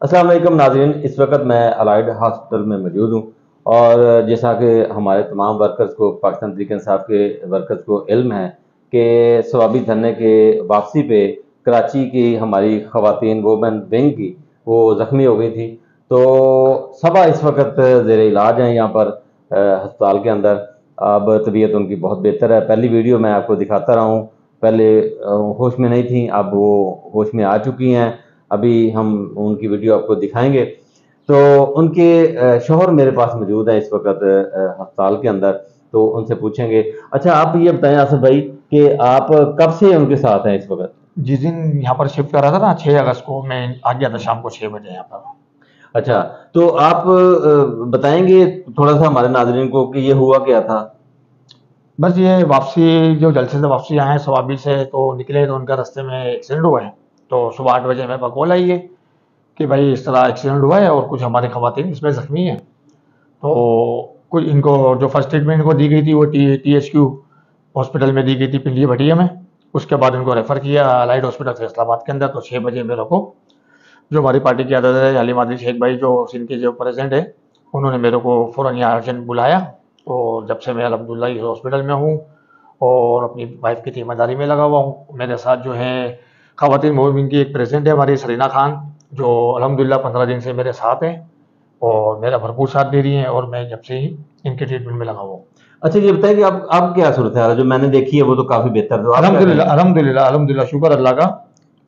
अस्सलाम वालेकुम नाज़रीन, इस वक्त मैं अलाइड हॉस्पिटल में मौजूद हूँ और जैसा कि हमारे तमाम वर्कर्स को, पाकिस्तान तहरीक इंसाफ के वर्कर्स को इल्म है कि सवाबी धरने के वापसी पे कराची की हमारी ख़वातीन वोमेन विंग की वो ज़ख्मी हो गई थी। तो सबा इस वक्त ज़ेर इलाज हैं यहाँ पर हस्पताल के अंदर। अब तबीयत उनकी बहुत बेहतर है। पहली वीडियो मैं आपको दिखाता रहा हूँ, पहले होश में नहीं थी, अब वो होश में आ चुकी हैं। अभी हम उनकी वीडियो आपको दिखाएंगे। तो उनके शौहर मेरे पास मौजूद हैं इस वक्त अस्पताल के अंदर, तो उनसे पूछेंगे। अच्छा, आप ये बताएं आसिफ भाई कि आप कब से उनके साथ हैं इस वक्त? जिस दिन यहाँ पर शिफ्ट करा था ना 6 अगस्त को मैं आ गया था शाम को 6 बजे यहाँ पर। अच्छा, तो आप बताएंगे थोड़ा सा हमारे नाजरीन को कि ये हुआ क्या था? बस ये वापसी जो जलसे से वापसी आए हैं सवाबी से तो निकले तो उनका रास्ते में एक्सीडेंट हुआ है। तो सुबह 8 बजे मेरे पास कॉल आई है कि भाई इस तरह एक्सीडेंट हुआ है और कुछ हमारे खवातीन इसमें ज़ख्मी हैं। तो कुछ इनको जो फर्स्ट ट्रीटमेंट इनको दी गई थी वो THQ हॉस्पिटल में दी गई थी पिंडी भटिया में। उसके बाद इनको रेफ़र किया अलाइड हॉस्पिटल फैसलाबाद के अंदर। तो 6 बजे मेरे को जो हमारी पार्टी की आदत है अली मादरी शेख भाई जो सिंध के जो प्रेसिडेंट है उन्होंने मेरे को फ़ौरन यहाँ अर्जेंट बुलाया। और जब से मैं अल्हम्दुलिल्लाह इस हॉस्पिटल में हूँ और अपनी वाइफ की तीमारदारी में लगा हुआ हूँ। मेरे साथ जो है ख़वातीन मोमिन की एक प्रेसिडेंट है हमारी सरीना खान जो अल्हम्दुलिल्लाह 15 दिन से मेरे साथ हैं और मेरा भरपूर साथ दे रही हैं और मैं जब से ही इनके ट्रीटमेंट में लगा हुआ हूँ। अच्छा, ये बताएं कि अब क्या सूरत है? जो मैंने देखी है वो तो काफी बेहतर, तो आप क्या अल्हम्दुलिल्लाह कहेंगे? अल्हम्दुलिल्लाह अल्हम्दुलिल्लाह शुक्र अल्लाह का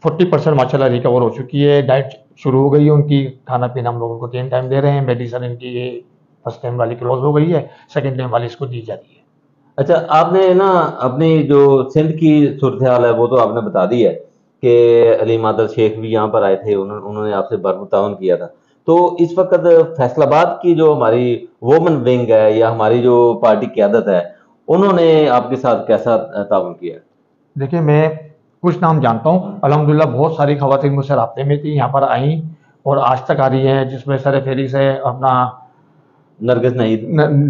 40% माशाल्लाह रिकवर हो चुकी है। डाइट शुरू हो गई है उनकी, खाना पीना हम लोग उनको 3 टाइम दे रहे हैं। मेडिसिन इनकी ये फर्स्ट टाइम वाली क्लोज हो गई है, सेकंड टाइम वाली इसको दी जा रही है। अच्छा, आपने ना अपनी जो सिंध की सूरत हाल है वो तो आपने बता दी है कि अली मादर शेख भी यहाँ पर आए थे, उन्होंने आपसे भरपूर ताउन किया था। तो इस वक्त फैसलाबाद की जो हमारी वोमन विंग है या हमारी जो पार्टी क्यादत है, उन्होंने आपके साथ कैसा ताउन किया? देखिए मैं कुछ नाम जानता हूँ अल्हम्दुलिल्लाह, बहुत सारी खवातीन मुझसे राब्ते में थी, यहाँ पर आई और आज तक आ रही है, जिसमें सर फेरी से अपना नरगिस नईद,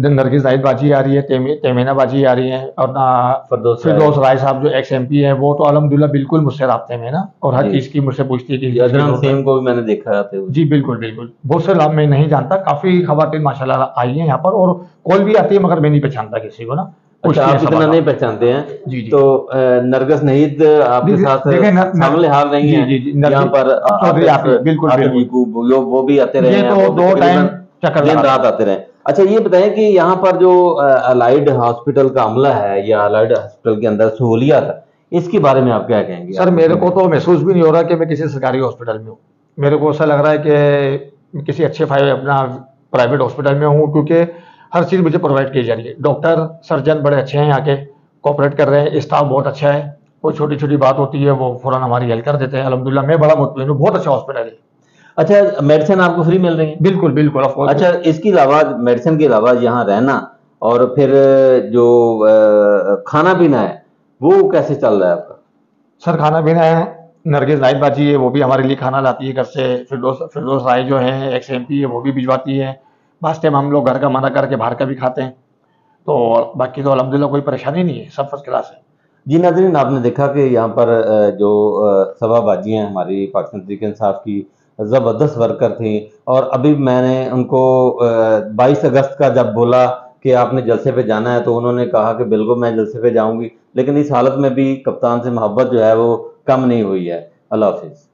नरगिस जाहिद बाजी आ रही है, तेमीना बाजी आ रही है और ना फरदौस राय। फिरदौस राय साहब जो एक्स MP है वो तो अल्हम्दुलिल्लाह बिल्कुल मुझसे राब्ते में है ना, और हर जी, चीज़ की मुझसे पूछती है कि जी, किस चीज़ की अदनान ज़रूरत है। सेम को भी मैंने देखा आते हुए। जी बिल्कुल बिल्कुल, बहुत से लाभ मैं नहीं जानता, काफ़ी खवातीन माशाल्लाह आई हैं यहाँ पर और कॉल भी आती है मगर मैं नहीं पहचानता किसी को ना, अच्छा, पूछती हैं आप सवाल इतना नहीं आप। पहचानते हैं। जी जी। तो नरगिस नईद आपके साथ देखिए शामिल हाल रही जी हैं। जी जी यहाँ नरगिस पर चौधरी आतिफ, आती है, बिल्कुल आतिफ बिल्कुल। यकूब, वो भी आते रहे ये हैं, तो वो भी 2 टाइम तकरीबन चक्कर दिन लगाते रात हैं। आते रहे। अच्छा, ये बताएं कि यहाँ पर जो अलाइड हॉस्पिटल का अमला है या अलाइड हॉस्पिटल के अंदर सहूलियात है, इसके बारे में आप क्या कहेंगे? सर आप मेरे अपनी को तो महसूस भी नहीं हो रहा कि मैं किसी सरकारी हॉस्पिटल में हूँ। मेरे को ऐसा लग रहा है कि मैं किसी अच्छे अपना प्राइवेट हॉस्पिटल में हूँ, क्योंकि हर चीज़ मुझे प्रोवाइड की जा रही है। डॉक्टर सर्जन बड़े अच्छे हैं, यहाँ के कोऑपरेट कर रहे हैं, स्टाफ बहुत अच्छा है। कोई छोटी छोटी बात होती है वो फ़ौरन हमारी हेल्प कर देते हैं। अल्हम्दुलिल्लाह मैं बड़ा मुतमईन हूँ, बहुत अच्छा हॉस्पिटल है। अच्छा, मेडिसिन आपको फ्री मिल रही है? बिल्कुल बिल्कुल ऑफ कोर्स। अच्छा, इसके अलावा, मेडिसिन के अलावा यहाँ रहना और फिर जो खाना पीना है वो कैसे चल रहा है आपका? सर खाना पीना है, नरगिस नाइट बाजी है वो भी हमारे लिए खाना लाती है घर से। फिरदौस फिरदौस राय जो है एक्स MP है वो भी भिजवाती है। वास्ते में हम लोग घर का मना करके बाहर का भी खाते हैं। तो बाकी तो अल्हम्दुलिल्लाह कोई परेशानी नहीं है, सब फर्स्ट क्लास है। जी नाज़रीन, आपने देखा कि यहाँ पर जो सभाबाजी हैं हमारी पाकिस्तान तहरीक इंसाफ की, ज़बरदस्त वर्कर थी। और अभी मैंने उनको 22 अगस्त का जब बोला कि आपने जलसे पे जाना है, तो उन्होंने कहा कि बिल्कुल मैं जलसे पे जाऊंगी, लेकिन इस हालत में भी कप्तान से मोहब्बत जो है वो कम नहीं हुई है। अल्लाह हाफिज़।